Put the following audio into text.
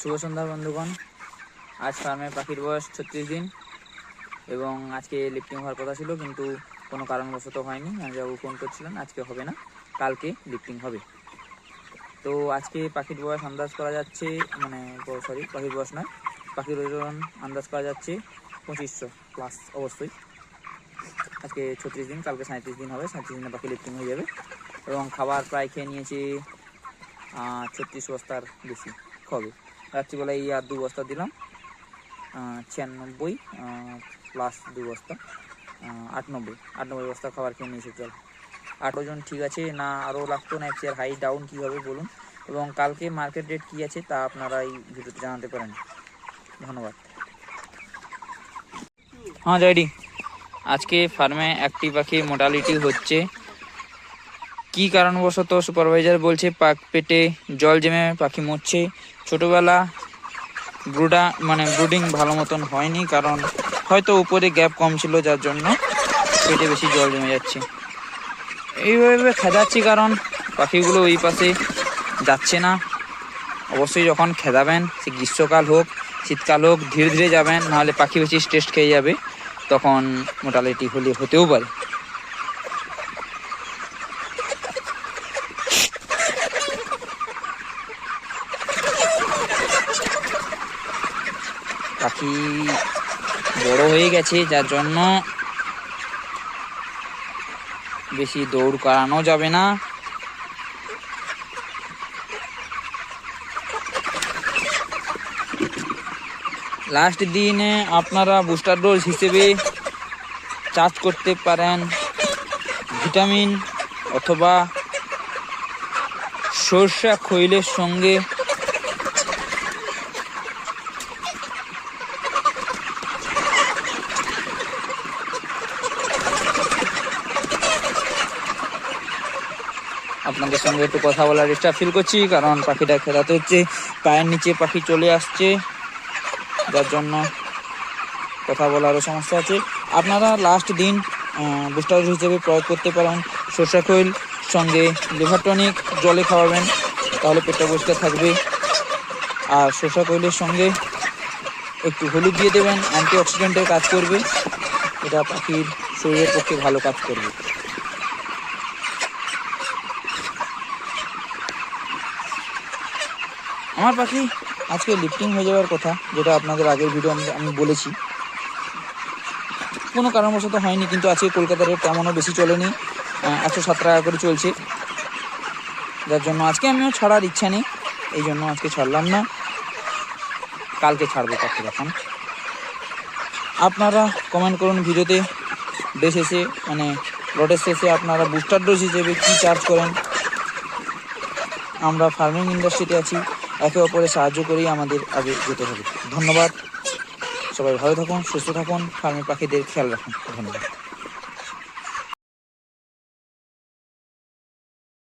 শুভ সন্ধ্যা বন্ধুগণ। আজ ফার্মে পাখির বয়স 36 দিন এবং আজকে লিফটিং হওয়ার কথা ছিল, কিন্তু কোনো কারণবশত হয়নি। ম্যানেজারবাবু ফোন করছিলেন আজকে হবে না, কালকে লিফটিং হবে। তো আজকে পাখির বয়স আন্দাজ করা যাচ্ছে, পাখির বয়স নয়, পাখির ওজন আন্দাজ করা যাচ্ছে 2500 প্লাস। অবশ্যই আজকে 36 দিন, কালকে 37 দিন হবে। 37 দিনে পাখি লিফটিং হয়ে যাবে এবং খাবার প্রায় খেয়ে নিয়েছি 36 বস্তার বেশি হবে। রাত্রিবেলায় আর 2 বস্তা দিলাম, 96 প্লাস 2 বস্তা 98 বস্তা খাবার খেয়ে নিয়েছে। চল 8 ওজন ঠিক আছে না, আরও লাগতো না? এর হাই ডাউন কী হবে বলুন, এবং কালকে মার্কেট রেট কী আছে তা আপনারা এই ভিডিওতে জানাতে পারেন। ধন্যবাদ। হ্যাঁ জয়ডি, আজকে ফার্মে একটি পাখি মোর্টালিটি হচ্ছে। কি কারণবশত সুপারভাইজার বলছে পেটে জল জমে পাখি মরছে। ছোটোবেলা ব্রুডিং ভালো মতন হয়নি, কারণ হয়তো উপরে গ্যাপ কম ছিল, যার জন্য পেটে বেশি জল জমে যাচ্ছে। এইভাবে খেদাচ্ছি, কারণ পাখিগুলো ওই পাশে যাচ্ছে না। অবশ্যই যখন খেদাবেন, সে গ্রীষ্মকাল হোক শীতকাল হোক, ধীরে ধীরে যাবেন, নাহলে পাখি বেশি স্ট্রেস খেয়ে যাবে, তখন মোর্টালিটি হতেও পারে। পাখি বড় হয়ে গেছে, যার জন্য বেশি দৌড় করানো যাবে না। লাস্ট দিনে আপনারা বুস্টার ডোজ হিসেবে চার্জ করতে পারেন ভিটামিন অথবা সরষা খৈলের সঙ্গে আপনাদের সঙ্গে একটু কথা বলার চেষ্টা ফিল করছি, কারণ পাখিটা খেলাতে হচ্ছে, পায়ের নিচে পাখি চলে আসছে, যার জন্য কথা বলারও সমস্যা আছে। আপনারা লাস্ট দিন বুস্টার হিসেবে প্রয়োগ করতে পারেন সরষা খৈল সঙ্গে লিভার টনিক, জলে খাওয়াবেন, তাহলে পেটটা পরিষ্কার থাকবে। আর সরষা খৈলের সঙ্গে একটু হলুদ দিয়ে দেবেন, অ্যান্টিঅক্সিডেন্টের কাজ করবে, এটা পাখির শরীরের পক্ষে ভালো কাজ করবে। আমার পাখি আজকে লিফটিং হয়ে যাওয়ার কথা, যেটা আপনাদের আগের ভিডিও আমি বলেছি, কোনো কারণবশত হয়নি, কিন্তু আজকে কলকাতার রেট তেমনও বেশি চলেনি, 107 টাকা করে চলছে, যার জন্য আজকে আমিও ছাড়ার ইচ্ছা নেই, এই জন্য আজকে ছাড়লাম না, কালকে ছাড়বো পাখি। এখন আপনারা কমেন্ট করুন ভিডিওতে, লটের শেষে আপনারা বুস্টার ডোজ হিসেবে কী চার্জ করেন। আমরা ফার্মিং ইন্ডাস্ট্রিতে আছি, একে অপরের সাহায্য করেই আমাদের আগে যেতে হবে। ধন্যবাদ, সবাই ভালো থাকুন, সুস্থ থাকুন, ফার্মের পাখিদের খেয়াল রাখুন। ধন্যবাদ।